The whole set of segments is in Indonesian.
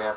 96.8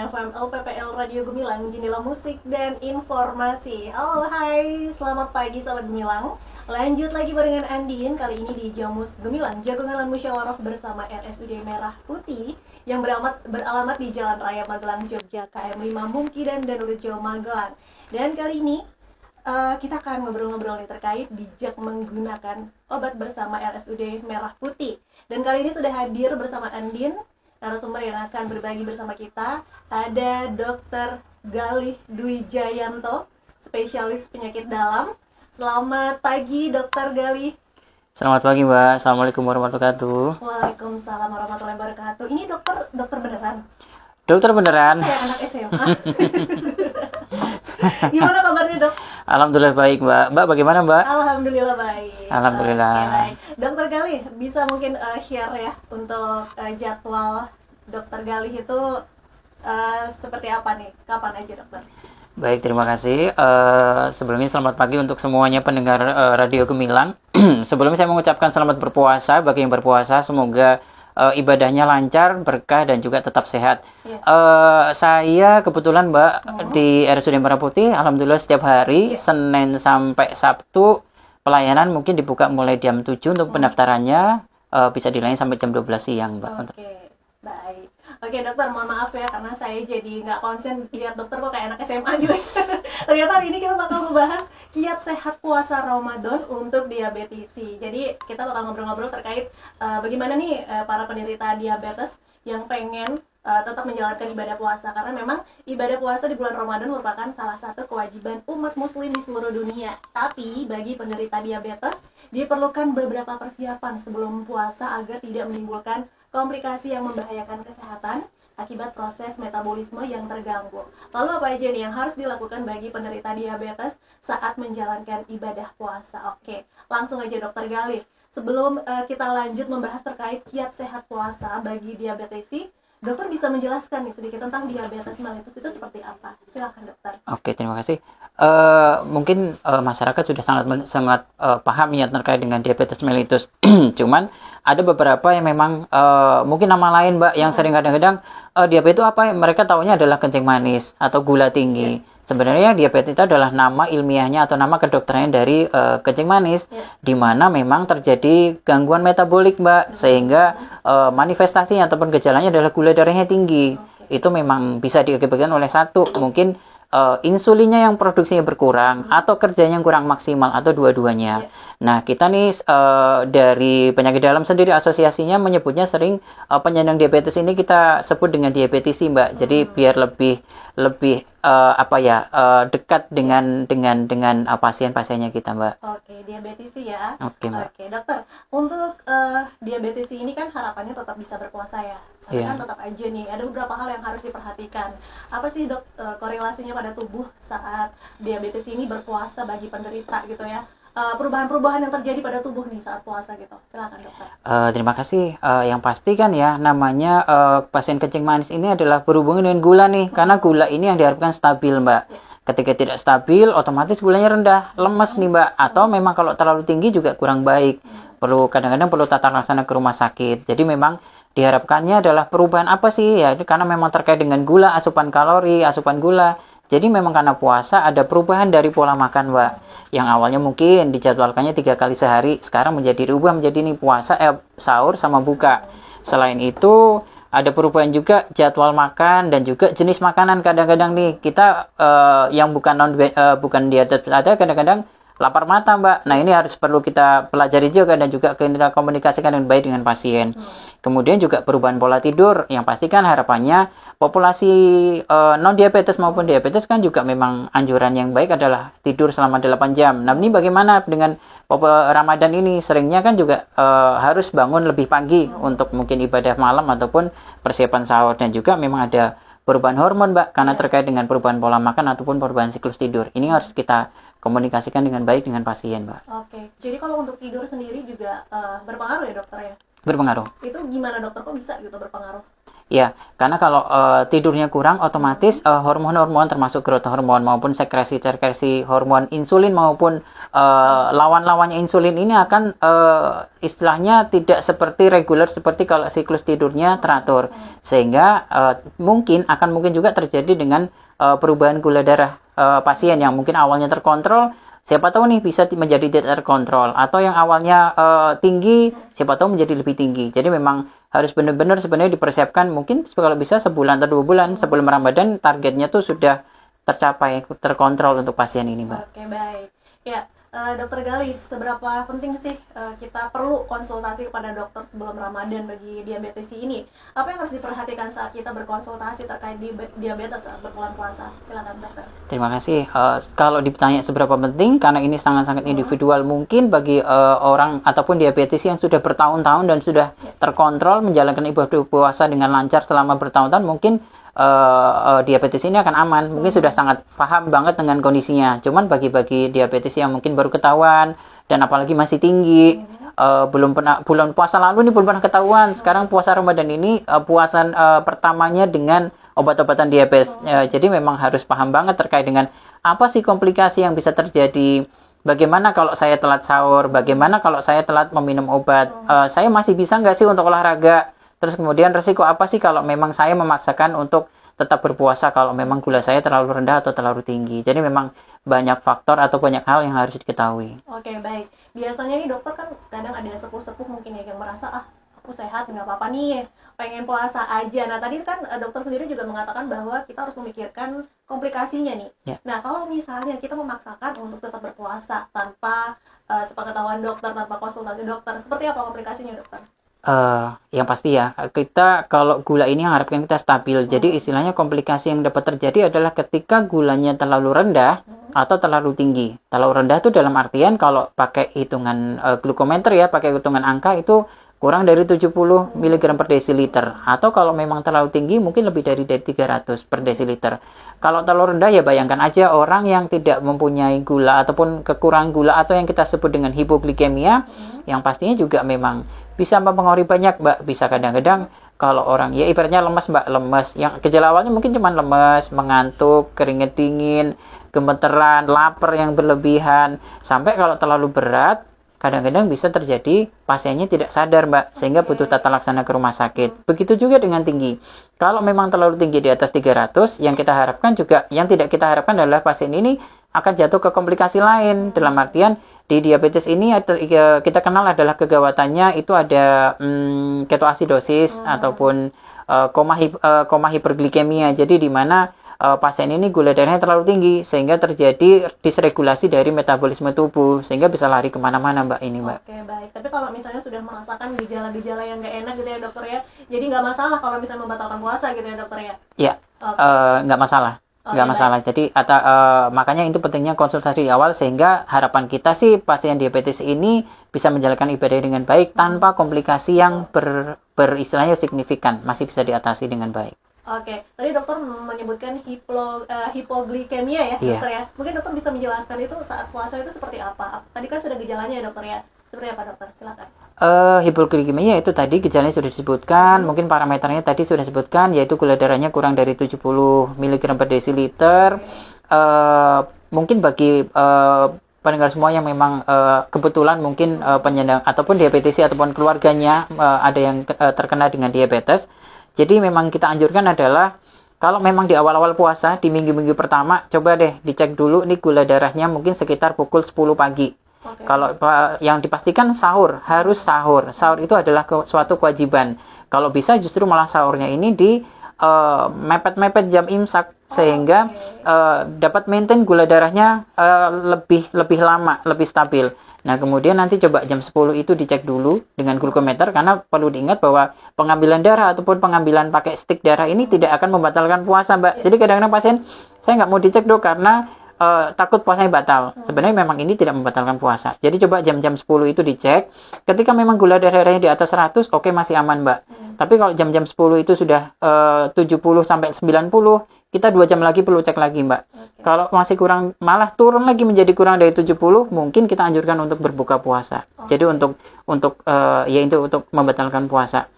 FM LPPL Radio Gemilang, jendela musik dan informasi. Halo, hai, selamat pagi sahabat Gemilang. Lanjut lagi barengan Andin, kali ini di Jamus Gemilang, Jagungan Musyawarah bersama RSUD Merah Putih yang beralamat di Jalan Raya Magelang, Jogja, KM 5 Mungki dan Danurjo Magelang. Dan kali ini kita akan ngobrol-ngobrol terkait bijak menggunakan obat bersama RSUD Merah Putih. Dan kali ini sudah hadir bersama Andin, narasumber yang akan berbagi bersama kita. Ada Dr. Galih Dwi Jayanto, spesialis penyakit dalam. Selamat pagi Dr. Galih. Selamat pagi Mbak, Assalamualaikum warahmatullahi wabarakatuh. Waalaikumsalam warahmatullahi wabarakatuh. Ini dokter beneran? Dokter beneran? Kayak anak SMA. Gimana kabarnya dok? Alhamdulillah baik Mbak. Mbak bagaimana Mbak? Alhamdulillah baik. Alhamdulillah. Oke, baik. Dokter Galih, bisa mungkin share ya untuk jadwal Dokter Galih itu seperti apa nih? Kapan aja dokter? Baik, terima kasih. Sebelumnya selamat pagi untuk semuanya pendengar Radio Gemilang. Sebelumnya saya mengucapkan selamat berpuasa bagi yang berpuasa. Semoga ibadahnya lancar, berkah dan juga tetap sehat. Ya. Saya kebetulan Mbak di RSUD Merah Putih, alhamdulillah setiap hari Senin sampai Sabtu pelayanan mungkin dibuka mulai jam 7 untuk pendaftarannya, bisa dilayani sampai jam 12 siang Mbak. Oke, baik. Oke dokter, mohon maaf ya karena saya jadi nggak konsen lihat dokter kok kayak anak SMA gitu. Ternyata hari ini kita bakal membahas kiat sehat puasa Ramadan untuk diabetisi. Jadi kita bakal ngobrol-ngobrol terkait bagaimana nih para penderita diabetes yang pengen tetap menjalankan ibadah puasa, karena memang ibadah puasa di bulan Ramadan merupakan salah satu kewajiban umat muslim di seluruh dunia. Tapi bagi penderita diabetes diperlukan beberapa persiapan sebelum puasa agar tidak menimbulkan komplikasi yang membahayakan kesehatan akibat proses metabolisme yang terganggu. Lalu apa aja nih yang harus dilakukan bagi penderita diabetes saat menjalankan ibadah puasa? Oke, langsung aja Dokter Galih. Sebelum kita lanjut membahas terkait kiat sehat puasa bagi diabetesi, dokter bisa menjelaskan nih sedikit tentang diabetes mellitus itu seperti apa? Silakan dokter. Oke, terima kasih. Mungkin masyarakat sudah sangat paham ya terkait dengan diabetes mellitus. Cuman ada beberapa yang memang mungkin nama lain Mbak yang sering kadang-kadang diabetes itu apa? Mereka taunya adalah kencing manis atau gula tinggi. Sebenarnya diabetes itu adalah nama ilmiahnya atau nama kedokterannya dari kencing manis, di mana memang terjadi gangguan metabolik Mbak, sehingga manifestasinya ataupun gejalanya adalah gula darahnya tinggi. Itu memang bisa diakibatkan oleh satu, mungkin insulinnya yang produksinya berkurang atau kerjanya yang kurang maksimal atau dua-duanya. Nah, kita nih dari penyakit dalam sendiri asosiasinya menyebutnya sering penyandang diabetes ini kita sebut dengan diabetisi Mbak. Jadi biar lebih dekat dengan pasien-pasiennya kita Mbak. Oke, diabetisi ya. Oke Mbak. Oke dokter, untuk diabetisi ini kan harapannya tetap bisa berpuasa ya. Tapi kan tetap aja nih ada beberapa hal yang harus diperhatikan. Apa sih dok korelasinya pada tubuh saat diabetes ini berpuasa bagi penderita gitu ya? Perubahan-perubahan yang terjadi pada tubuh nih saat puasa gitu. Silakan dokter. Terima kasih. Yang pasti kan ya namanya pasien kencing manis ini adalah berhubungan dengan gula nih, karena gula ini yang diharapkan stabil Mbak. Ketika tidak stabil, otomatis gulanya rendah, lemes nih Mbak. Atau memang kalau terlalu tinggi juga kurang baik. Kadang-kadang perlu tata laksana ke rumah sakit. Jadi memang diharapkannya adalah perubahan apa sih ya? Karena memang terkait dengan gula, asupan kalori, asupan gula. Jadi memang karena puasa ada perubahan dari pola makan Mbak. Yang awalnya mungkin dijadwalkannya 3 kali sehari, sekarang diubah menjadi nih puasa, sahur sama buka. Selain itu ada perubahan juga jadwal makan dan juga jenis makanan. Kadang-kadang nih kita yang bukan diabetes ada kadang-kadang lapar mata, Mbak. Nah, ini harus perlu kita pelajari juga dan juga kita komunikasikan dengan baik dengan pasien. Kemudian juga perubahan pola tidur, yang pasti kan harapannya populasi non-diabetes maupun diabetes kan juga memang anjuran yang baik adalah tidur selama 8 jam. Nah, ini bagaimana dengan Ramadan ini? Seringnya kan juga harus bangun lebih pagi untuk mungkin ibadah malam ataupun persiapan sahur. Dan juga memang ada perubahan hormon, Mbak, karena terkait dengan perubahan pola makan ataupun perubahan siklus tidur. Ini harus kita komunikasikan dengan baik dengan pasien, Mbak. Oke, jadi kalau untuk tidur sendiri juga berpengaruh ya dokter ya? Berpengaruh. Itu gimana dokter, kok bisa gitu berpengaruh? Ya, karena kalau tidurnya kurang, otomatis hormon-hormon termasuk growth hormon maupun sekresi hormon insulin maupun lawan-lawannya insulin ini akan istilahnya tidak seperti reguler seperti kalau siklus tidurnya teratur. Sehingga mungkin juga terjadi dengan perubahan gula darah pasien yang mungkin awalnya terkontrol, siapa tahu nih bisa menjadi tidak terkontrol, atau yang awalnya tinggi, siapa tahu menjadi lebih tinggi. Jadi memang harus benar-benar sebenarnya dipersiapkan, mungkin kalau bisa sebulan atau 2 bulan sebelum Ramadan targetnya tuh sudah tercapai, terkontrol untuk pasien ini, Mbak. Oke, baik. Ya, Dokter Gali, seberapa penting sih kita perlu konsultasi kepada dokter sebelum Ramadan bagi diabetes ini? Apa yang harus diperhatikan saat kita berkonsultasi terkait diabetes saat berbulan puasa? Silakan dokter. Terima kasih. Kalau ditanya seberapa penting, karena ini sangat-sangat individual, mungkin bagi orang ataupun diabetes yang sudah bertahun-tahun dan sudah terkontrol menjalankan ibadah puasa dengan lancar selama bertahun-tahun, mungkin diabetes ini akan aman. Mungkin sudah sangat paham banget dengan kondisinya. Cuman bagi diabetes yang mungkin baru ketahuan dan apalagi masih tinggi, belum pernah, bulan puasa lalu ini belum pernah ketahuan. Sekarang puasa Ramadan ini puasa pertamanya dengan obat-obatan diabetes. Jadi memang harus paham banget terkait dengan apa sih komplikasi yang bisa terjadi. Bagaimana kalau saya telat sahur? Bagaimana kalau saya telat meminum obat? Saya masih bisa nggak sih untuk olahraga? Terus kemudian resiko apa sih kalau memang saya memaksakan untuk tetap berpuasa kalau memang gula saya terlalu rendah atau terlalu tinggi. Jadi memang banyak faktor atau banyak hal yang harus diketahui. Oke, baik. Biasanya nih dokter kan kadang ada sepuh-sepuh mungkin ya yang merasa aku sehat, nggak apa-apa nih, pengen puasa aja. Nah, tadi kan dokter sendiri juga mengatakan bahwa kita harus memikirkan komplikasinya nih. Ya. Nah, kalau misalnya kita memaksakan untuk tetap berpuasa tanpa sepengetahuan dokter, tanpa konsultasi dokter, seperti apa komplikasinya, dokter? Yang pasti ya, kita kalau gula ini yang harapkan kita stabil. Jadi istilahnya komplikasi yang dapat terjadi adalah ketika gulanya terlalu rendah atau terlalu tinggi. Terlalu rendah itu dalam artian kalau pakai hitungan glukometer ya, pakai hitungan angka itu kurang dari 70 mg per desiliter. Atau kalau memang terlalu tinggi mungkin lebih dari 300 per desiliter. Kalau terlalu rendah ya bayangkan aja orang yang tidak mempunyai gula ataupun kekurangan gula atau yang kita sebut dengan hipoglikemia, yang pastinya juga memang bisa mempengaruhi banyak, Mbak. Bisa kadang-kadang kalau orang ya ibaratnya lemas, Mbak, lemas. Yang gejala awalnya mungkin cuma lemas, mengantuk, keringat dingin, gemeteran, lapar yang berlebihan. Sampai kalau terlalu berat, kadang-kadang bisa terjadi pasiennya tidak sadar, Mbak, sehingga butuh tata laksana ke rumah sakit. Begitu juga dengan tinggi. Kalau memang terlalu tinggi di atas 300, yang kita harapkan juga, yang tidak kita harapkan adalah pasien ini akan jatuh ke komplikasi lain. Dalam artian di diabetes ini kita kenal adalah kegawatannya itu ada ketoasidosis ataupun koma hiperglikemia. Jadi di mana pasien ini gula darahnya terlalu tinggi sehingga terjadi disregulasi dari metabolisme tubuh sehingga bisa lari kemana-mana, Mbak, ini, Mbak. Oke, baik. Tapi kalau misalnya sudah merasakan gejala-gejala yang nggak enak gitu ya, dokter ya, jadi nggak masalah kalau misalnya membatalkan puasa gitu ya, dokter ya? Ya, nggak masalah. Nggak masalah. Jadi makanya itu pentingnya konsultasi di awal sehingga harapan kita sih pasien diabetes ini bisa menjalankan ibadah dengan baik tanpa komplikasi yang beristilahnya signifikan, masih bisa diatasi dengan baik. Oke, tadi dokter menyebutkan hipoglikemia ya, dokter ya. Mungkin dokter bisa menjelaskan itu saat puasa itu seperti apa? Tadi kan sudah gejalanya ya, dokter ya. Seperti apa, dokter? Silakan. Hipoglikemia itu tadi gejalanya sudah disebutkan, mungkin parameternya tadi sudah disebutkan, yaitu gula darahnya kurang dari 70 mg per desiliter. Mungkin bagi pendengar semua yang memang kebetulan mungkin penyandang ataupun diabetes ataupun keluarganya ada yang terkena dengan diabetes. Jadi memang kita anjurkan adalah kalau memang di awal-awal puasa, di minggu-minggu pertama, coba deh dicek dulu nih gula darahnya mungkin sekitar pukul 10 pagi. Okay. Kalau yang dipastikan sahur, harus sahur. Sahur itu adalah suatu kewajiban. Kalau bisa justru malah sahurnya ini di mepet-mepet jam imsak sehingga dapat maintain gula darahnya lebih lama, lebih stabil. Nah, kemudian nanti coba jam 10 itu dicek dulu dengan glukometer karena perlu diingat bahwa pengambilan darah ataupun pengambilan pakai stick darah ini tidak akan membatalkan puasa, Mbak. Jadi kadang-kadang pasien, saya nggak mau dicek dok karena takut puasanya batal. Sebenarnya memang ini tidak membatalkan puasa. Jadi coba jam-jam 10 itu dicek. Ketika memang gula darahnya di atas 100, oke masih aman, Mbak. Tapi kalau jam-jam 10 itu sudah 70 sampai 90, kita 2 jam lagi perlu cek lagi, Mbak. Kalau masih kurang, malah turun lagi menjadi kurang dari 70, mungkin kita anjurkan untuk berbuka puasa. Jadi untuk membatalkan puasa.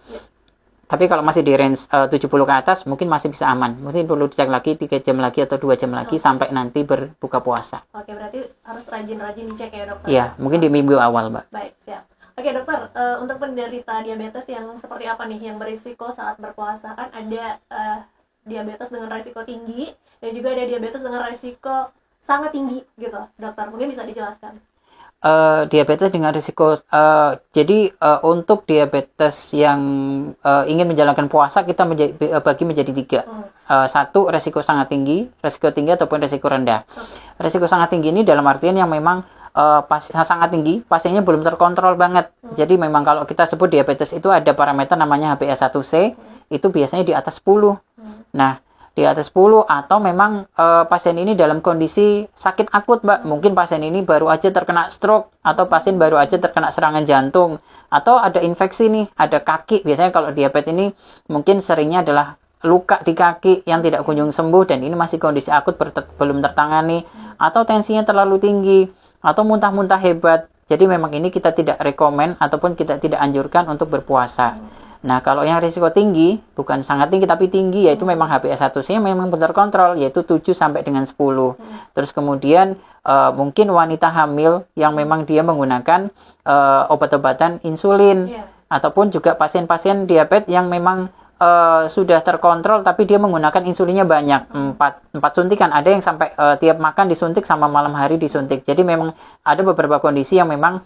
Tapi kalau masih di range 70 ke atas, mungkin masih bisa aman. Mungkin perlu dicek lagi 3 jam lagi atau 2 jam lagi sampai nanti berbuka puasa. Oke, berarti harus rajin-rajin dicek ya dokter? Iya, mungkin di minggu awal, Mbak. Baik, siap. Oke dokter, untuk penderita diabetes yang seperti apa nih yang berisiko saat berpuasa? Kan ada diabetes dengan risiko tinggi dan juga ada diabetes dengan risiko sangat tinggi gitu, dokter. Mungkin bisa dijelaskan? Diabetes dengan risiko untuk diabetes yang ingin menjalankan puasa kita bagi menjadi 3. Satu, risiko sangat tinggi, risiko tinggi ataupun risiko rendah. Risiko sangat tinggi ini dalam artian yang memang sangat tinggi, pasiennya belum terkontrol banget. Jadi memang kalau kita sebut diabetes itu ada parameter namanya HbA1c, itu biasanya di atas 10. Nah, di atas 10 atau memang pasien ini dalam kondisi sakit akut, Mbak. Mungkin pasien ini baru aja terkena stroke atau pasien baru aja terkena serangan jantung atau ada infeksi nih, ada kaki. Biasanya kalau diabetes ini mungkin seringnya adalah luka di kaki yang tidak kunjung sembuh dan ini masih kondisi akut belum tertangani atau tensinya terlalu tinggi atau muntah-muntah hebat. Jadi memang ini kita tidak rekomen ataupun kita tidak anjurkan untuk berpuasa. Nah, kalau yang risiko tinggi, bukan sangat tinggi tapi tinggi, yaitu memang HbA1c memang benar kontrol, yaitu 7 sampai dengan 10. Terus kemudian mungkin wanita hamil yang memang dia menggunakan obat-obatan insulin. Ataupun juga pasien-pasien diabetes yang memang sudah terkontrol tapi dia menggunakan insulinnya banyak, 4 suntikan. Ada yang sampai tiap makan disuntik sama malam hari disuntik. Jadi memang ada beberapa kondisi yang memang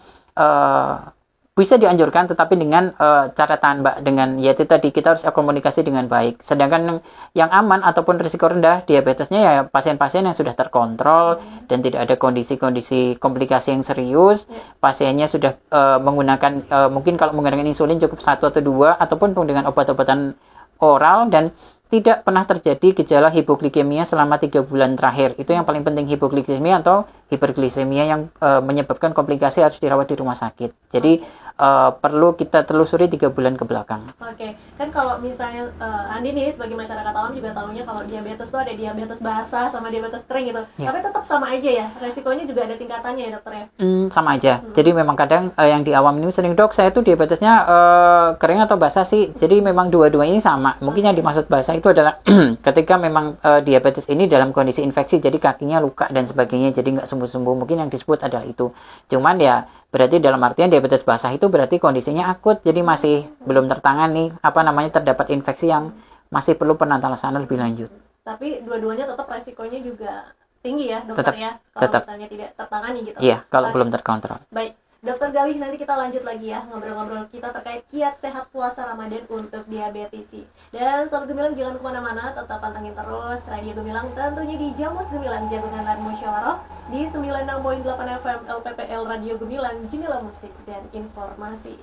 bisa dianjurkan tetapi dengan catatan, Mbak, dengan yaitu tadi kita harus komunikasi dengan baik. Sedangkan yang aman ataupun risiko rendah diabetesnya ya pasien-pasien yang sudah terkontrol dan tidak ada kondisi-kondisi komplikasi yang serius. Pasiennya sudah menggunakan mungkin kalau menggunakan insulin cukup 1 atau 2 ataupun dengan obat-obatan oral dan tidak pernah terjadi gejala hipoglikemia selama 3 bulan terakhir. Itu yang paling penting, hipoglikemia atau hiperglisemia yang menyebabkan komplikasi harus dirawat di rumah sakit. Jadi perlu kita telusuri 3 bulan ke belakang. Oke, kan kalau misalnya Andi nih sebagai masyarakat awam juga tahunya kalau diabetes tuh ada diabetes basah sama diabetes kering gitu. Tapi tetap sama aja ya, resikonya juga ada tingkatannya ya dokter ya? Sama aja. Jadi memang kadang yang di awam ini sering, dok saya tuh diabetesnya kering atau basah sih. Jadi memang dua-dua ini sama. Mungkin yang dimaksud basah itu adalah ketika memang diabetes ini dalam kondisi infeksi, jadi kakinya luka dan sebagainya, jadi nggak sembuh-sembuh. Mungkin yang disebut adalah itu. Cuman ya berarti dalam artian diabetes basah itu berarti kondisinya akut, jadi masih belum tertangani, terdapat infeksi yang masih perlu penanganan lebih lanjut. Tapi dua-duanya tetap resikonya juga tinggi ya dokter, kalau misalnya tidak tertangani gitu. Iya, kalau belum terkontrol. Baik, Dokter Galih, nanti kita lanjut lagi ya ngobrol-ngobrol kita terkait kiat sehat puasa Ramadan untuk diabetisi. Dan Sobat Gemilang jangan kemana-mana, tetap pantengin terus Radio Gemilang tentunya di Jamus Gemilang Jagungan dan Musyawarah di 96.8 FM LPPL Radio Gemilang, jendela musik dan informasi.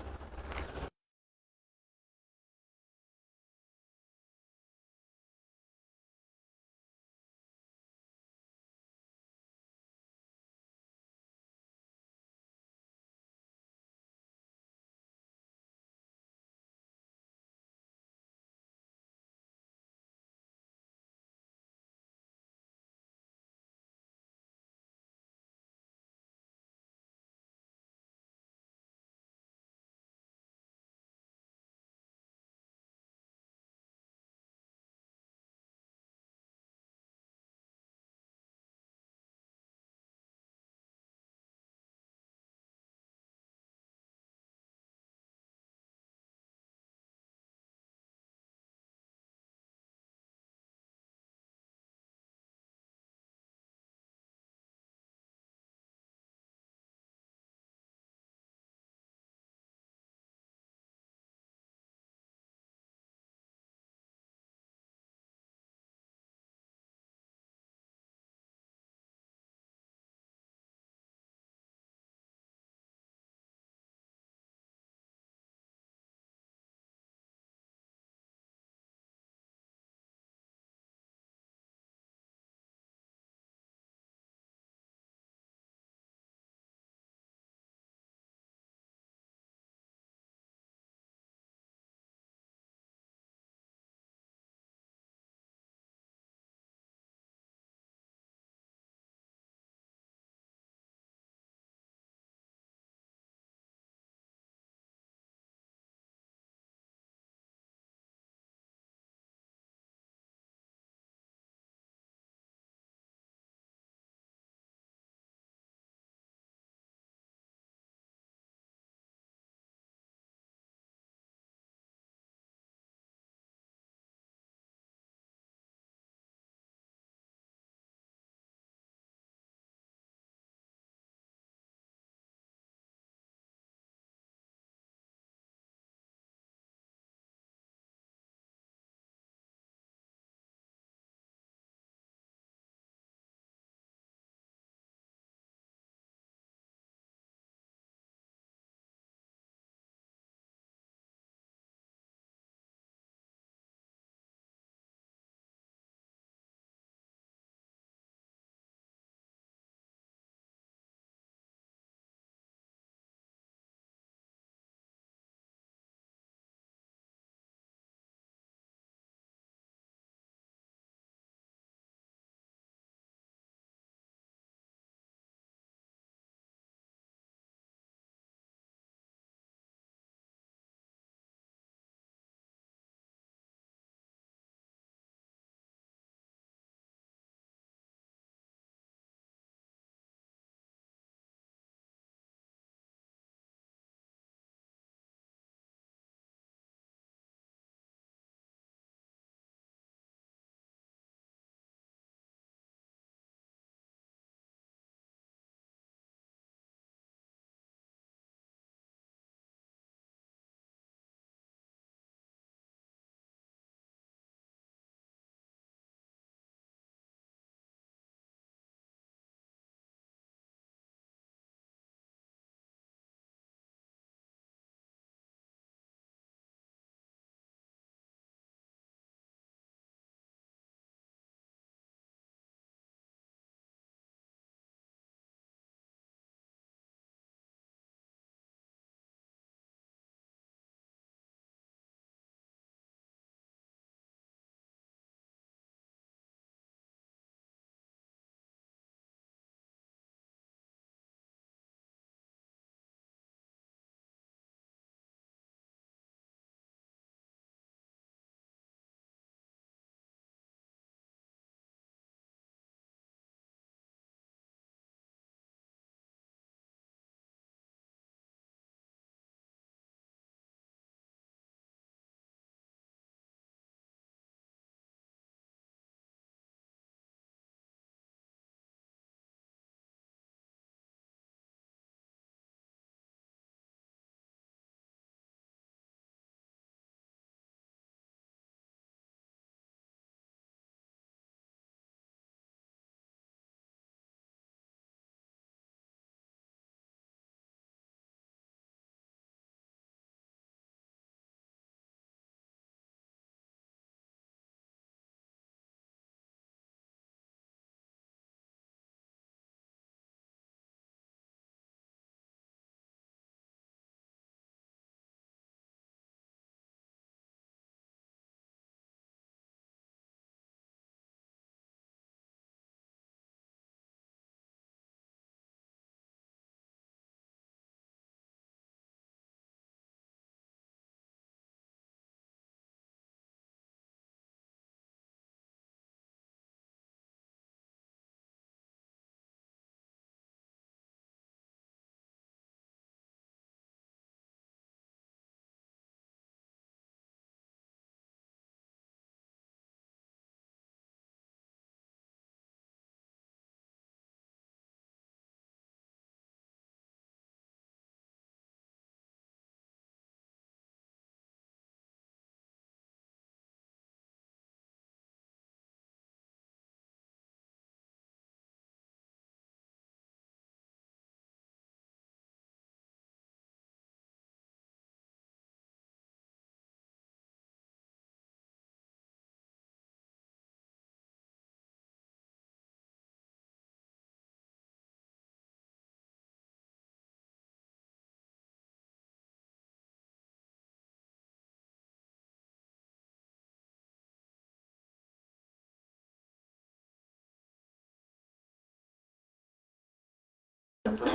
Satu,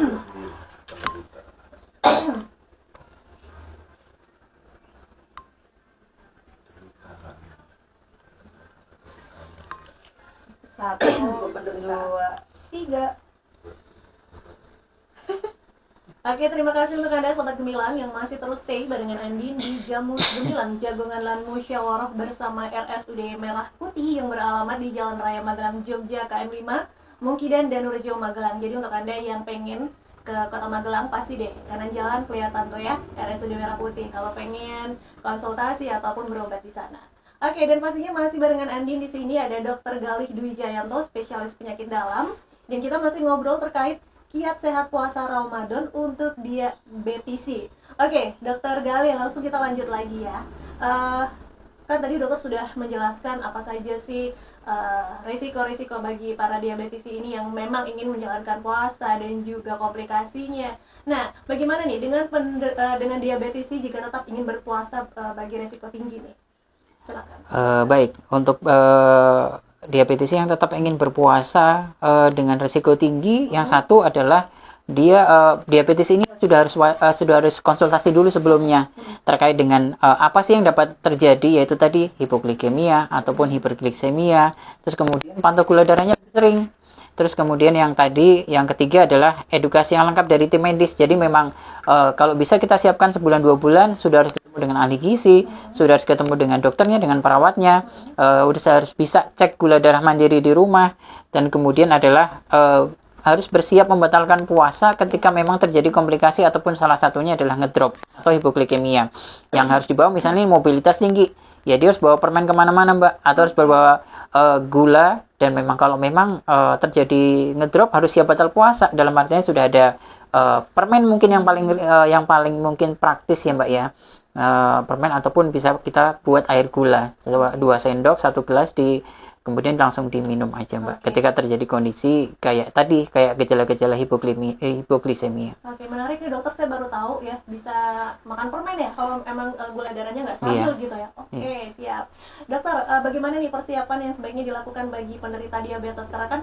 dua, tiga. Oke, terima kasih untuk Anda Sobat Gemilang yang masih terus stay barengan Andin di Jamus Gemilang, Jagongan Lan Musyawarah bersama RSUD Merah Putih yang beralamat di Jalan Raya Magelang, Jogja, KM 5, Mungkidan dan Nurjo Magelang. Jadi untuk Anda yang pengen ke Kota Magelang, pasti deh kanan jalan kelihatan tuh ya RSUD Merah Putih kalau pengen konsultasi ataupun berobat di sana. Oke, dan pastinya masih barengan Andin di sini ada Dr. Galih Dwi Jayanto, spesialis penyakit dalam, dan kita masih ngobrol terkait kiat sehat puasa Ramadan untuk diabetisi. Oke, Dokter Galih, langsung kita lanjut lagi ya. Kan tadi dokter sudah menjelaskan apa saja sih risiko-risiko bagi para diabetisi ini yang memang ingin menjalankan puasa dan juga komplikasinya. Nah, bagaimana nih dengan diabetisi jika tetap ingin berpuasa bagi risiko tinggi nih? Silakan. Baik, untuk diabetisi yang tetap ingin berpuasa dengan risiko tinggi, yang satu adalah dia diabetes ini sudah harus konsultasi dulu sebelumnya terkait dengan apa sih yang dapat terjadi, yaitu tadi hipoglikemia ataupun hipergliksemia, terus kemudian pantau gula darahnya sering. Terus kemudian yang ketiga adalah edukasi yang lengkap dari tim medis. Jadi memang kalau bisa kita siapkan sebulan 2 bulan sudah harus ketemu dengan ahli gizi, sudah harus ketemu dengan dokternya, dengan perawatnya, udah harus bisa cek gula darah mandiri di rumah, dan kemudian adalah harus bersiap membatalkan puasa ketika memang terjadi komplikasi ataupun salah satunya adalah ngedrop atau hipoglikemia. Yang harus dibawa misalnya mobilitas tinggi, ya dia harus bawa permen kemana-mana Mbak, atau harus bawa gula, dan memang kalau memang terjadi ngedrop harus siap batal puasa. Dalam artinya sudah ada permen mungkin yang paling mungkin praktis ya Mbak ya, permen, ataupun bisa kita buat air gula 2 sendok 1 gelas kemudian langsung diminum aja Mbak. Ketika terjadi kondisi kayak gejala-gejala hipogliksemia. Oke, menarik nih dokter, saya baru tahu ya bisa makan permen ya kalau emang gula darahnya nggak stabil gitu ya. Oke, siap. Dokter, bagaimana nih persiapan yang sebaiknya dilakukan bagi penderita diabetes? Karena kan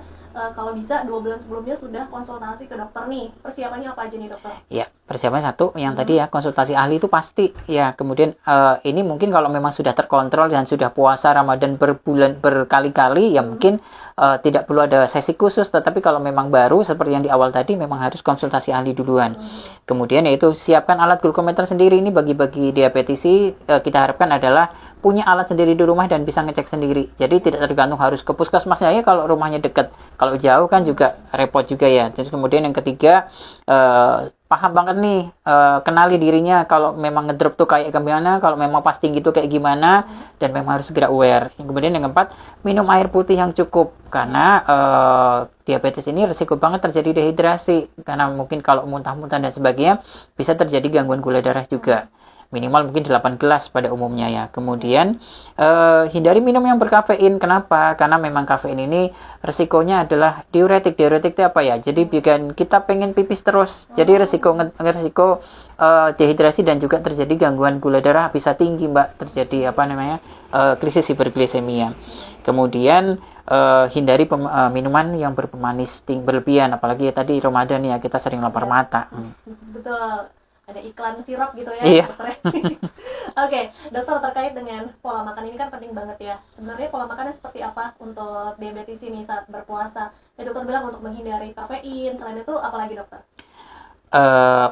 kalau bisa 2 bulan sebelumnya sudah konsultasi ke dokter nih. Persiapannya apa aja nih dokter? Ya, persiapan satu yang tadi ya, konsultasi ahli itu pasti ya. Kemudian ini mungkin kalau memang sudah terkontrol dan sudah puasa Ramadan berkali-kali ya mungkin tidak perlu ada sesi khusus. Tetapi kalau memang baru seperti yang di awal tadi, memang harus konsultasi ahli duluan. Kemudian yaitu siapkan alat glukometer sendiri. Ini bagi diabetisi kita harapkan adalah punya alat sendiri di rumah dan bisa ngecek sendiri. Jadi tidak tergantung harus ke puskesmasnya ya kalau rumahnya dekat. Kalau jauh kan juga repot juga ya. Terus kemudian yang ketiga, paham banget nih, kenali dirinya kalau memang ngedrop tuh kayak gimana, kalau memang pas tinggi tuh kayak gimana, dan memang harus segera aware. Kemudian yang keempat, minum air putih yang cukup, karena diabetes ini risiko banget terjadi dehidrasi, karena mungkin kalau muntah-muntah dan sebagainya bisa terjadi gangguan gula darah juga. Minimal mungkin 8 gelas pada umumnya ya. Kemudian hindari minum yang berkafein. Kenapa? Karena memang kafein ini resikonya adalah diuretik. Diuretik itu apa ya? Jadi bikin kita pengen pipis terus. Jadi resiko dehidrasi dan juga terjadi gangguan gula darah bisa tinggi Mbak. Terjadi krisis hipergliksemia. Kemudian hindari minuman yang berpemanis berlebihan, apalagi ya tadi Ramadan ya, kita sering lapar mata. Betul. Ada iklan sirop gitu ya. Iya. Oke, dokter, terkait dengan pola makan ini kan penting banget ya. Sebenarnya pola makannya seperti apa untuk diabetes ini saat berpuasa? Ya, dokter bilang untuk menghindari kafein. Selain itu apalagi dokter?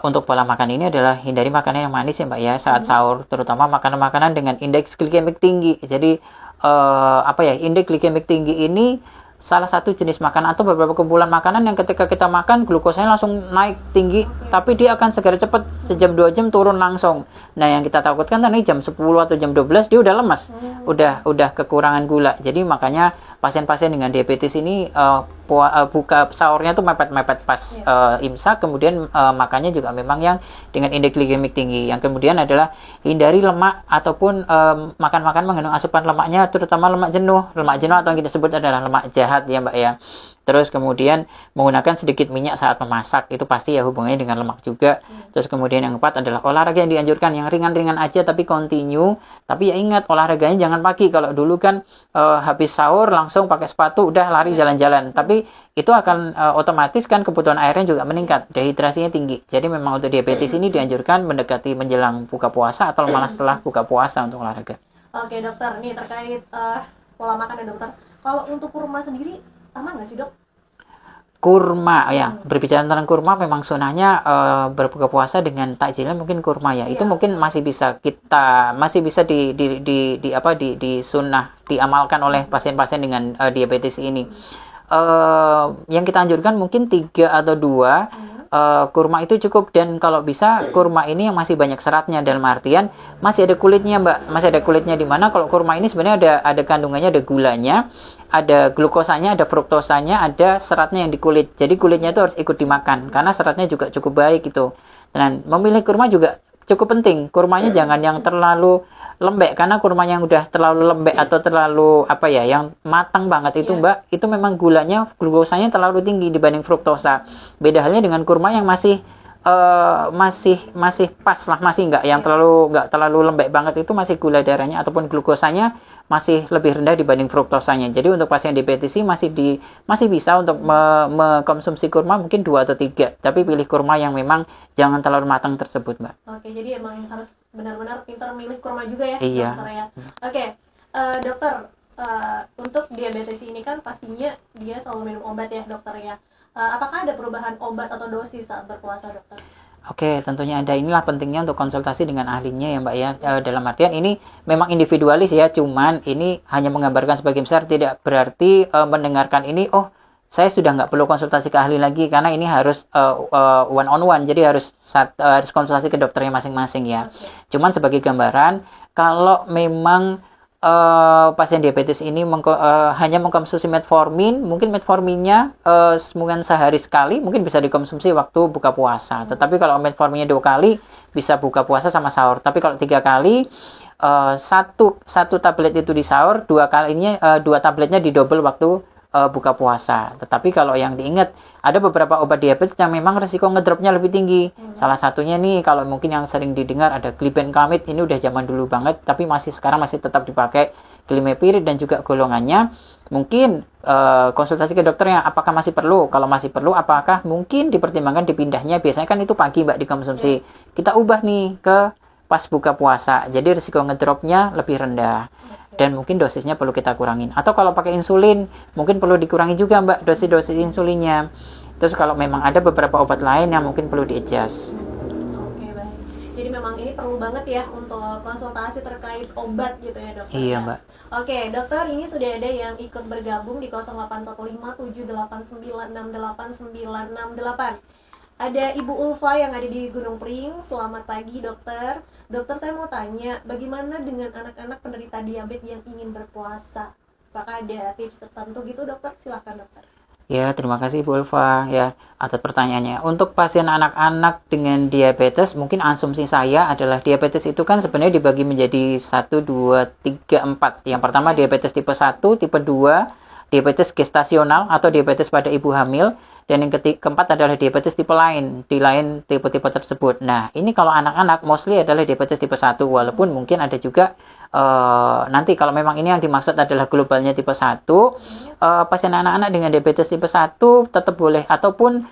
Untuk pola makan ini adalah hindari makanan yang manis ya Mbak ya saat sahur, terutama makanan-makanan dengan indeks glikemik tinggi. Jadi indeks glikemik tinggi ini salah satu jenis makanan atau beberapa kumpulan makanan yang ketika kita makan glukosanya langsung naik tinggi, tapi dia akan segera cepat, sejam 2 jam turun langsung. Nah, yang kita takutkan tadi jam 10 atau jam 12 dia udah lemas, udah kekurangan gula. Jadi makanya pasien-pasien dengan diabetes ini buka sahurnya tuh mepet-mepet pas imsak, kemudian makannya juga memang yang dengan indeks glikemik tinggi. Yang kemudian adalah hindari lemak ataupun makan-makan mengandung asupan lemaknya, terutama lemak jenuh atau yang kita sebut adalah lemak jahat ya Mbak ya. Terus kemudian menggunakan sedikit minyak saat memasak, itu pasti ya hubungannya dengan lemak juga. Terus kemudian yang keempat adalah olahraga yang dianjurkan yang ringan-ringan aja tapi continue. Tapi ya ingat, olahraganya jangan pagi. Kalau dulu kan habis sahur langsung pakai sepatu udah lari jalan-jalan. Tapi itu akan otomatis kan kebutuhan airnya juga meningkat, dehidrasinya tinggi. Jadi memang untuk diabetes ini dianjurkan mendekati menjelang buka puasa atau malah setelah buka puasa untuk olahraga. Oke dokter, nih terkait pola makan ya dokter. Kalau untuk kurma sendiri aman nggak sih dok? Kurma ya, berbicara tentang kurma memang sunahnya berbuka puasa dengan takjilnya mungkin kurma ya. Itu mungkin masih bisa di sunnah diamalkan oleh pasien-pasien dengan diabetes ini. Yang kita anjurkan mungkin 3 atau 2 kurma itu cukup, dan kalau bisa kurma ini yang masih banyak seratnya, dalam artian masih ada kulitnya mbak, masih ada kulitnya, di mana kalau kurma ini sebenarnya ada kandungannya, ada gulanya, ada glukosanya, ada fruktosanya, ada seratnya yang di kulit. Jadi kulitnya itu harus ikut dimakan karena seratnya juga cukup baik itu. Dan memilih kurma juga cukup penting. Kurmanya jangan yang terlalu lembek, karena kurma yang udah terlalu lembek atau terlalu yang matang banget itu mbak, itu memang glukosanya terlalu tinggi dibanding fruktosa. Beda halnya dengan kurma yang masih pas lah, masih nggak terlalu lembek banget, itu masih gula darahnya ataupun glukosanya masih lebih rendah dibanding fruktosanya. Jadi untuk pasien diabetes masih bisa untuk mengkonsumsi kurma mungkin 2 atau 3, tapi pilih kurma yang memang jangan terlalu matang tersebut mbak. Oke, jadi emang harus benar-benar pintar milih kurma juga ya Iya. dokter ya. Oke, dokter, untuk diabetes ini kan pastinya dia selalu minum obat ya dokter ya. Apakah ada perubahan obat atau dosis saat berpuasa dokter? Oke, tentunya ada. Inilah pentingnya untuk konsultasi dengan ahlinya ya mbak ya. Dalam artian ini memang individualis ya, cuman ini hanya menggambarkan sebagian besar, tidak berarti mendengarkan ini, oh saya sudah nggak perlu konsultasi ke ahli lagi, karena ini harus one on one, jadi harus konsultasi ke dokternya masing-masing ya. Cuman sebagai gambaran, kalau memang pasien diabetes ini hanya mengkonsumsi metformin, mungkin metforminnya mungkin sehari sekali, mungkin bisa dikonsumsi waktu buka puasa. Tetapi kalau metforminnya 2 kali, bisa buka puasa sama sahur. Tapi kalau 3 kali, satu tablet itu di sahur, 2 tabletnya didouble waktu buka puasa. Tetapi kalau yang diingat, ada beberapa obat diabetes yang memang resiko ngedropnya lebih tinggi. Salah satunya nih, kalau mungkin yang sering didengar ada glibenclamide, ini udah zaman dulu banget, tapi sekarang masih tetap dipakai, glimepiride dan juga golongannya. Mungkin konsultasi ke dokternya, apakah masih perlu? Kalau masih perlu, apakah mungkin dipertimbangkan dipindahnya? Biasanya kan itu pagi mbak dikonsumsi. Kita ubah nih ke pas buka puasa, jadi resiko ngedropnya lebih rendah. Dan mungkin dosisnya perlu kita kurangin. Atau kalau pakai insulin, mungkin perlu dikurangi juga mbak dosis insulinnya. Terus kalau memang ada beberapa obat lain yang mungkin perlu di-adjust. Oke, baik. Jadi memang ini perlu banget ya untuk konsultasi terkait obat gitu ya dokter. Iya mbak. Oke dokter, ini sudah ada yang ikut bergabung di 081578968968. Ada Ibu Ulfa yang ada di Gunung Pring. Selamat pagi dokter. Dokter, saya mau tanya, bagaimana dengan anak-anak penderita diabetes yang ingin berpuasa? Apakah ada tips tertentu gitu dokter? Silakan dokter. Ya, terima kasih Bu Ulfa ya atas pertanyaannya. Untuk pasien anak-anak dengan diabetes, mungkin asumsi saya adalah diabetes itu kan sebenarnya dibagi menjadi 1, 2, 3, 4. Yang pertama diabetes tipe 1, tipe 2, diabetes gestasional atau diabetes pada ibu hamil. Dan yang keempat adalah diabetes tipe lain, di lain tipe-tipe tersebut. Nah, ini kalau anak-anak mostly adalah diabetes tipe 1, walaupun mungkin ada juga nanti kalau memang ini yang dimaksud adalah globalnya tipe 1, pasien anak-anak dengan diabetes tipe 1 tetap boleh, ataupun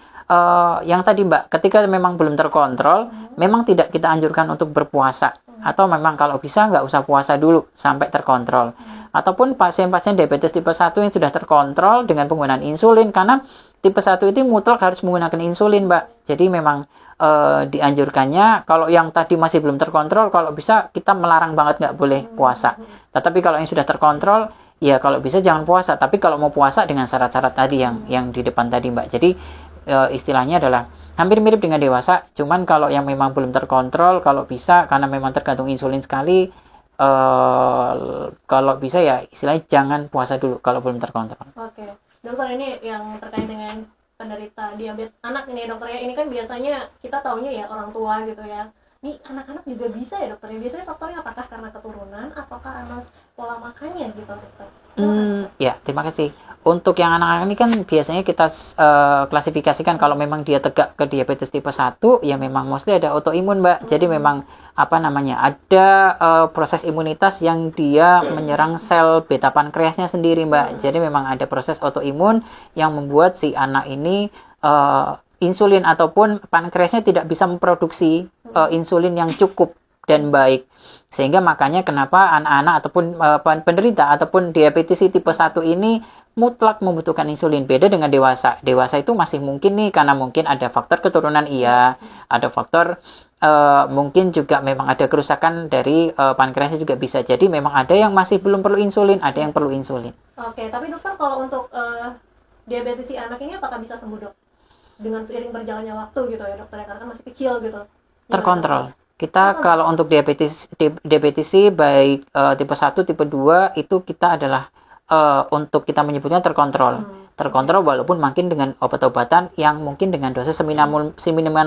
yang tadi mbak, ketika memang belum terkontrol, memang tidak kita anjurkan untuk berpuasa, atau memang kalau bisa nggak usah puasa dulu sampai terkontrol. Ataupun pasien-pasien diabetes tipe 1 yang sudah terkontrol dengan penggunaan insulin, karena tipe 1 itu mutlak harus menggunakan insulin mbak. Jadi memang dianjurkannya, kalau yang tadi masih belum terkontrol, kalau bisa kita melarang banget nggak boleh puasa. Tetapi kalau yang sudah terkontrol, ya kalau bisa jangan puasa. Tapi kalau mau puasa dengan syarat-syarat tadi yang di depan tadi mbak. Jadi istilahnya adalah hampir mirip dengan dewasa, cuman kalau yang memang belum terkontrol, kalau bisa, karena memang tergantung insulin sekali, kalau bisa ya istilahnya jangan puasa dulu kalau belum terkontrol. Oke, dokter, ini yang terkait dengan penderita diabetes anak ini dokter ya, ini kan biasanya kita taunya ya orang tua gitu ya. Ini anak-anak juga bisa ya dokter ya? Biasanya faktornya apakah karena keturunan, apakah anak pola makannya gitu dokter? Ya, terima kasih. Untuk yang anak-anak ini kan biasanya kita klasifikasikan kalau memang dia tegak ke diabetes tipe 1, ya memang mostly ada autoimun, Mbak. Jadi memang apa namanya, ada proses imunitas yang dia menyerang sel beta pankreasnya sendiri, Mbak. Jadi memang ada proses autoimun yang membuat si anak ini insulin ataupun pankreasnya tidak bisa memproduksi insulin yang cukup dan baik. Sehingga makanya kenapa anak-anak ataupun penderita ataupun diabetes tipe 1 ini mutlak membutuhkan insulin. Beda dengan dewasa. Dewasa itu masih mungkin nih, karena mungkin ada faktor keturunan, iya, ada faktor mungkin juga memang ada kerusakan dari pankreasnya juga bisa. Jadi memang ada yang masih belum perlu insulin, ada yang perlu insulin. Oke, tapi dokter kalau untuk diabetes si anak ini apakah bisa sembuh, dok? Dengan seiring berjalannya waktu gitu ya dokter, karena kan masih kecil gitu. Terkontrol. Kita kalau untuk diabetes baik tipe 1, tipe 2 itu kita adalah untuk kita menyebutnya terkontrol. Terkontrol walaupun makin dengan obat-obatan yang mungkin dengan dosis seminimal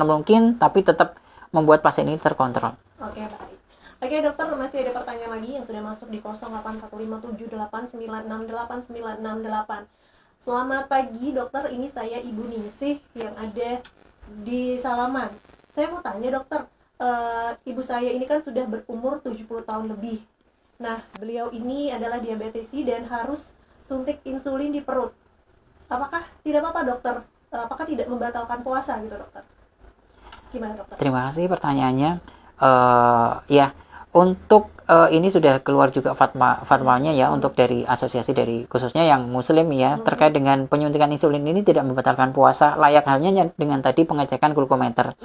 mungkin, tapi tetap membuat pasien ini terkontrol. Oke, baik. Oke dokter, masih ada pertanyaan lagi yang sudah masuk di 081578968968. Selamat pagi dokter, ini saya Ibu Ningsih yang ada di Salaman. Saya mau tanya dokter, ibu saya ini kan sudah berumur 70 tahun lebih. Nah, beliau ini adalah diabetesi dan harus suntik insulin di perut. Apakah tidak apa-apa dokter? Apakah tidak membatalkan puasa gitu dokter? Gimana dokter? Terima kasih pertanyaannya. Ya, untuk ini sudah keluar juga fatwanya ya, untuk dari asosiasi dari khususnya yang muslim ya, terkait dengan penyuntikan insulin ini tidak membatalkan puasa, layak halnya dengan tadi pengecekan glukometer.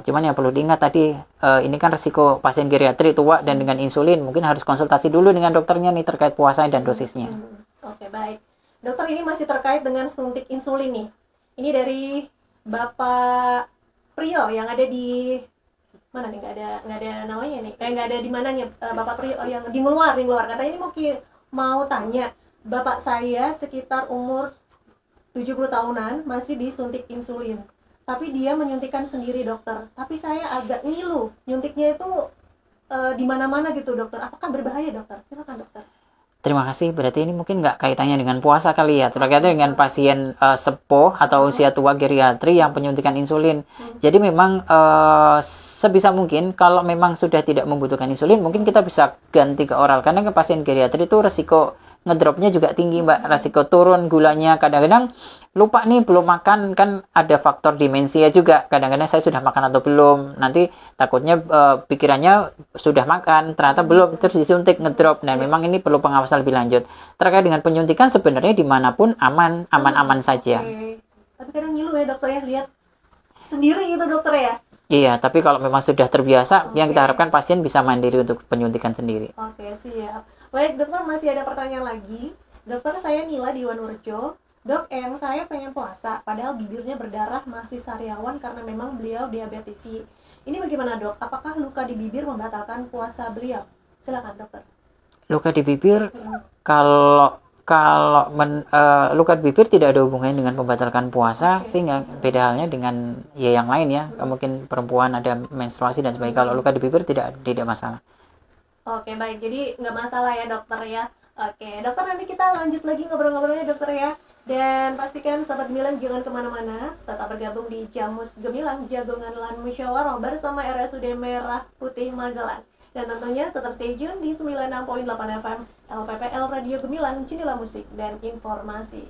Cuman yang perlu diingat tadi, ini kan resiko pasien geriatri tua dan dengan insulin mungkin harus konsultasi dulu dengan dokternya nih terkait puasa dan dosisnya. Oke, baik. Dokter, ini masih terkait dengan suntik insulin nih. Ini dari Bapak Priyo yang ada di mana nih? Nggak ada namanya nih. Nggak ada di mananya. Bapak Priyo yang di luar. Katanya ini mau tanya, bapak saya sekitar umur 70 tahunan masih disuntik insulin. Tapi dia menyuntikkan sendiri dokter. Tapi saya agak ngilu. Nyuntiknya itu di mana-mana gitu dokter. Apakah berbahaya dokter? Silakan dokter. Terima kasih. Berarti ini mungkin nggak kaitannya dengan puasa kali ya. Terkait dengan pasien sepuh atau usia tua geriatri yang penyuntikan insulin. Jadi memang sebisa mungkin kalau memang sudah tidak membutuhkan insulin, mungkin kita bisa ganti ke oral. Karena ke pasien geriatri itu resiko ngedropnya juga tinggi, Mbak. Resiko turun gulanya. Kadang-kadang lupa nih belum makan, kan ada faktor demensia juga. Kadang-kadang saya sudah makan atau belum, nanti takutnya pikirannya sudah makan ternyata belum, terus disuntik ngedrop. Nah memang ini perlu pengawasan lebih lanjut. Terkait dengan penyuntikan sebenarnya dimanapun aman saja. Tapi kadang ngilu ya dokter ya, lihat sendiri gitu dokter ya. Iya, tapi kalau memang sudah terbiasa, yang kita harapkan pasien bisa mandiri untuk penyuntikan sendiri. Oke, siap. Baik dokter, masih ada pertanyaan lagi. Dokter, saya Nila di Wanurjo. Dok, saya pengen puasa, padahal bibirnya berdarah, masih sariawan karena memang beliau diabetesi. Ini bagaimana dok? Apakah luka di bibir membatalkan puasa beliau? Silakan dokter. Luka di bibir, kalau luka di bibir tidak ada hubungannya dengan membatalkan puasa, sehingga beda halnya dengan ya yang lain ya. Mungkin perempuan ada menstruasi dan sebagainya. Kalau luka di bibir tidak masalah. Oke, baik. Jadi nggak masalah ya dokter ya. Oke, dokter, nanti kita lanjut lagi ngobrol-ngobrolnya dokter ya. Dan pastikan sahabat Gemilang jangan kemana-mana, tetap bergabung di Jamus Gemilang, Jagongan Lan Musyawarah bersama RSUD Merah Putih Magelang. Dan tentunya tetap stay tune di 96.8 FM LPPL Radio Gemilang, jendela musik dan informasi.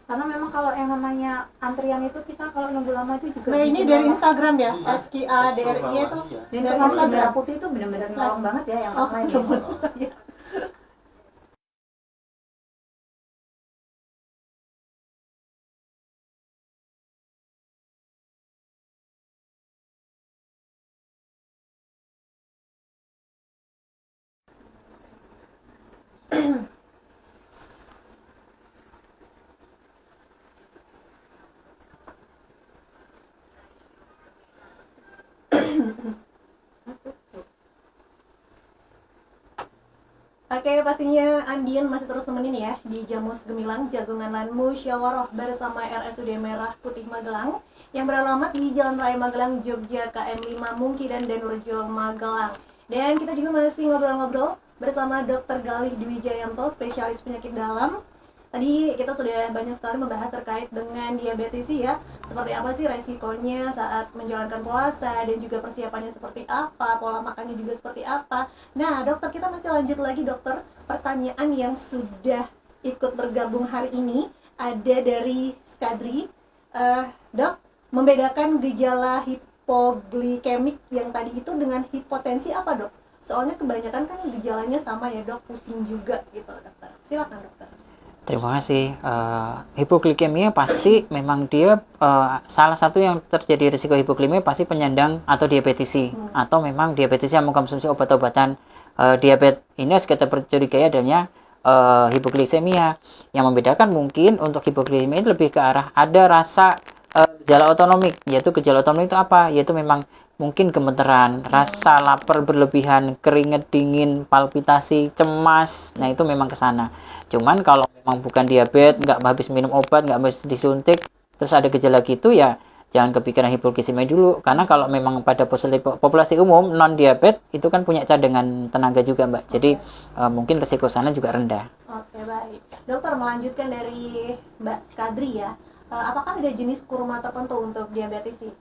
Karena memang kalau yang namanya antrian itu kita kalau nunggu lama itu juga Nah ini bikin dari lama. Instagram ya, SKADRI itu Dan dari kalau Instagram. merah putih itu benar-benar nolong banget ya yang Oh, online ya. Oke, pastinya Andian masih terus nemenin ya di Jamus Gemilang, Jagungan Lan Musyawarah bersama RSUD Merah Putih Magelang yang beralamat di Jalan Raya Magelang, Jogja, KM 5 Mungki dan Danurjo Magelang. Dan kita juga masih ngobrol-ngobrol bersama Dr. Galih Dwi Jayanto, spesialis penyakit dalam. Tadi kita sudah banyak sekali membahas terkait dengan diabetes ya, seperti apa sih resikonya saat menjalankan puasa dan juga persiapannya seperti apa, pola makannya juga seperti apa. Nah dokter, kita masih lanjut lagi dokter, pertanyaan yang sudah ikut bergabung hari ini ada dari Skadri. Dok, membedakan gejala hipoglikemik yang tadi itu dengan hipotensi apa dok? Soalnya kebanyakan kan gejalanya sama ya dok, pusing juga gitu dokter. Silakan dokter. Terima kasih. Hipoglikemia pasti memang dia salah satu yang terjadi risiko hipoglikemia pasti penyandang atau diabetesi atau memang diabetes yang mengkonsumsi obat-obatan diabetes. Ini harus kita percurigai adanya hipoglikemia. Yang membedakan mungkin untuk hipoglikemia ini lebih ke arah ada rasa gejala otonomik. Yaitu gejala otonomik itu apa? Yaitu memang mungkin gemeteran, rasa lapar berlebihan, keringat dingin, palpitasi, cemas. Nah itu memang ke sana. Cuman kalau memang bukan diabetes, nggak habis minum obat, nggak habis disuntik, terus ada gejala gitu ya jangan kepikiran hipoglikemia dulu. Karena kalau memang pada populasi umum non diabetes itu kan punya cadangan tenaga juga mbak. Jadi mungkin resiko sana juga rendah. Oke baik. Dokter, melanjutkan dari Mbak Skadri ya. Apakah ada jenis kurma tertentu untuk diabetes sih?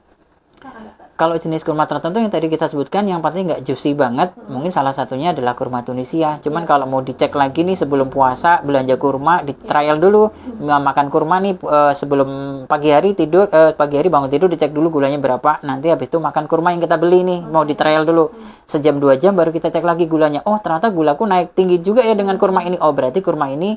Kalau jenis kurma tertentu yang tadi kita sebutkan yang pasti nggak juicy banget, mungkin salah satunya adalah kurma Tunisia. Cuman kalau mau dicek lagi nih sebelum puasa belanja kurma, di trial dulu makan kurma nih sebelum pagi hari tidur, pagi hari bangun tidur dicek dulu gulanya berapa. Nanti habis itu makan kurma yang kita beli nih mau di trial dulu sejam 2 jam baru kita cek lagi gulanya. Oh ternyata gulaku naik tinggi juga ya dengan kurma ini. Oh berarti kurma ini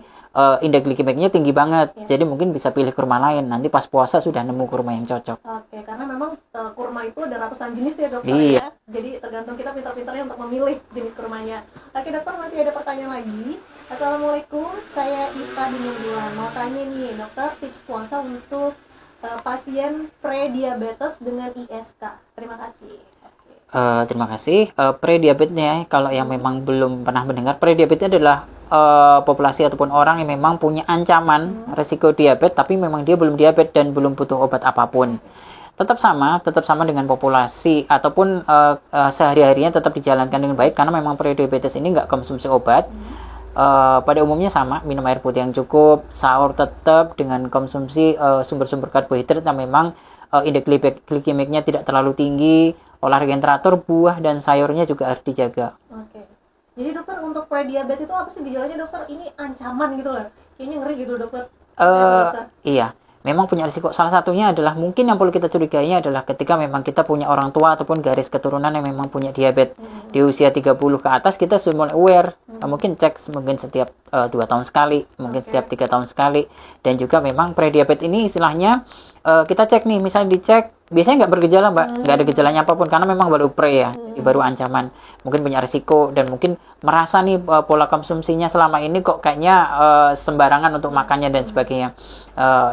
indeks glikemiknya tinggi banget. Jadi mungkin bisa pilih kurma lain. Nanti pas puasa sudah nemu kurma yang cocok. Oke, karena memang kurma itu ada ratusan jenis ya dokter Iya. ya. Jadi tergantung kita pintar-pintarnya untuk memilih jenis kurmanya. Oke dokter, masih ada pertanyaan lagi. Assalamualaikum, saya Ita di Mundulan. Mau tanya nih dokter, tips puasa untuk pasien pre-diabetes dengan ISK. Terima kasih. Terima kasih. Prediabetesnya, kalau yang memang belum pernah mendengar, prediabetes adalah populasi ataupun orang yang memang punya ancaman risiko diabetes, tapi memang dia belum diabetes dan belum butuh obat apapun. Tetap sama dengan populasi ataupun sehari-harinya tetap dijalankan dengan baik karena memang prediabetes ini nggak konsumsi obat. Pada umumnya sama, minum air putih yang cukup, sahur tetap dengan konsumsi sumber-sumber karbohidrat yang memang indeks glikemiknya tidak terlalu tinggi, olahraga yang teratur, buah dan sayurnya juga harus dijaga. Oke. Jadi dokter, untuk prediabetes itu apa sih gejalanya dokter? Ini ancaman gitu loh. Kayaknya ngeri gitu dokter. Iya, memang punya risiko. Salah satunya adalah mungkin yang perlu kita curigainya adalah ketika memang kita punya orang tua ataupun garis keturunan yang memang punya diabetes. Di usia 30 ke atas kita sudah mulai aware. Mungkin cek mungkin setiap 2 tahun sekali, mungkin setiap 3 tahun sekali. Dan juga memang prediabetes ini istilahnya kita cek nih, misalnya dicek biasanya nggak bergejala mbak, nggak ada gejalanya apapun karena memang baru pre ya, jadi baru ancaman, mungkin punya risiko dan mungkin merasa nih pola konsumsinya selama ini kok kayaknya sembarangan untuk makannya dan sebagainya.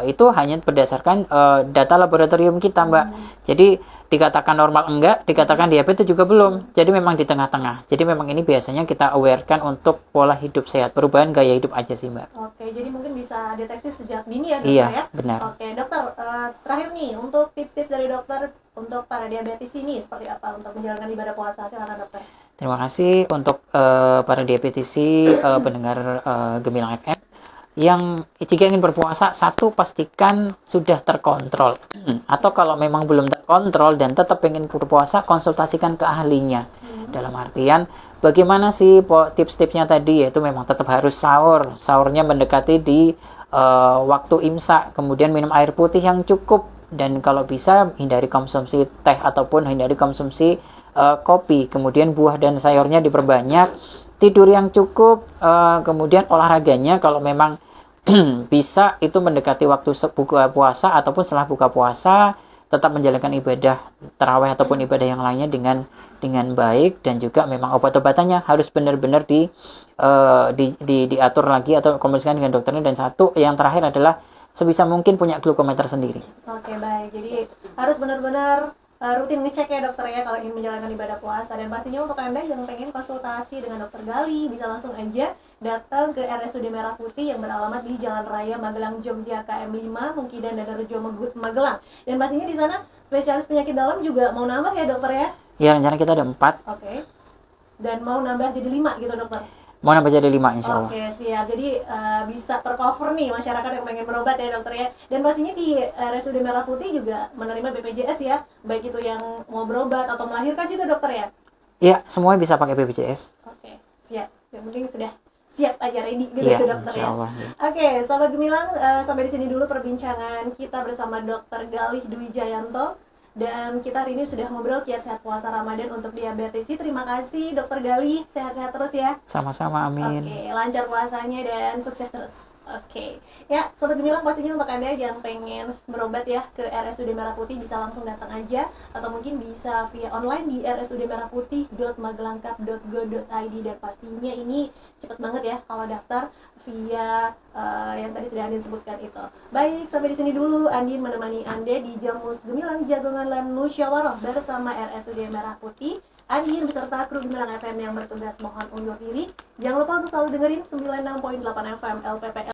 Itu hanya berdasarkan data laboratorium kita mbak. Jadi dikatakan normal enggak, dikatakan diabetes juga belum. Jadi memang di tengah-tengah. Jadi memang ini biasanya kita awarekan untuk pola hidup sehat, perubahan gaya hidup aja sih mbak. Oke, jadi mungkin bisa deteksi sejak dini ya dokter Iya, ya? benar. Oke dokter, terakhir nih untuk tips-tips dari dokter untuk para diabetes ini seperti apa untuk menjalankan ibadah puasa, silakan dokter. Terima kasih untuk para diabetisi pendengar Gemilang FM. Yang jika ingin berpuasa, satu pastikan sudah terkontrol. Atau kalau memang belum terkontrol dan tetap ingin berpuasa, konsultasikan ke ahlinya. Dalam artian, bagaimana sih tips-tipsnya tadi, yaitu memang tetap harus sahur. Sahurnya mendekati di waktu imsak, kemudian minum air putih yang cukup, dan kalau bisa hindari konsumsi teh ataupun hindari konsumsi kopi. Kemudian buah dan sayurnya diperbanyak, tidur yang cukup, kemudian olahraganya kalau memang bisa itu mendekati waktu buka puasa ataupun setelah buka puasa, tetap menjalankan ibadah tarawih ataupun ibadah yang lainnya dengan baik, dan juga memang obat-obatannya harus benar-benar diatur lagi atau komunikasikan dengan dokternya. Dan satu yang terakhir adalah sebisa mungkin punya glukometer sendiri. Oke, baik. Jadi harus benar-benar rutin ngecek ya dokter ya kalau ingin menjalankan ibadah puasa. Dan pastinya untuk Anda yang pengen konsultasi dengan dokter Gali, bisa langsung aja datang ke RSUD Merah Putih yang beralamat di Jalan Raya Magelang Jogja KM5 Mungkidan Danarejo Magelang. Dan pastinya di sana spesialis penyakit dalam juga mau nambah ya dokter ya? Ya, rencana kita ada 4. Oke. Dan mau nambah jadi 5 gitu dokter? Mau nambah jadi 5 insya Allah. Oke, siap. Jadi bisa tercover nih masyarakat yang pengen berobat ya dokter ya. Dan pastinya di RSUD Merah Putih juga menerima BPJS ya, baik itu yang mau berobat atau melahirkan juga dokter ya? Iya, semuanya bisa pakai BPJS. Oke, siap. Yang penting sudah siap aja ready gitu Iya, ya dokter insya ya. Allah. Ya. Oke, sahabat Gemilang, sampai di sini dulu perbincangan kita bersama Dokter Galih Dwi Jayanto. Dan kita hari ini sudah ngobrol kiat sehat puasa Ramadan untuk diabetesi. Terima kasih Dokter Galih, sehat-sehat terus ya. Sama-sama, amin. Oke, lancar puasanya dan sukses terus. Oke, ya Sobat Gemilang, pastinya untuk Anda yang pengen berobat ya ke RSUD Merah Putih bisa langsung datang aja, atau mungkin bisa via online di rsudmerahputih.magelangkap.go.id. Dan pastinya ini cepet banget ya kalau daftar via yang tadi sudah Andin sebutkan itu. Baik, sampai di sini dulu Andin menemani Anda di Jamus Gemilang Jagongan dan Musyawarah bersama RSUD Merah Putih. Andin beserta kru Gemilang FM yang bertugas mohon undur diri. Jangan lupa untuk selalu dengerin 96.8 FM LPPL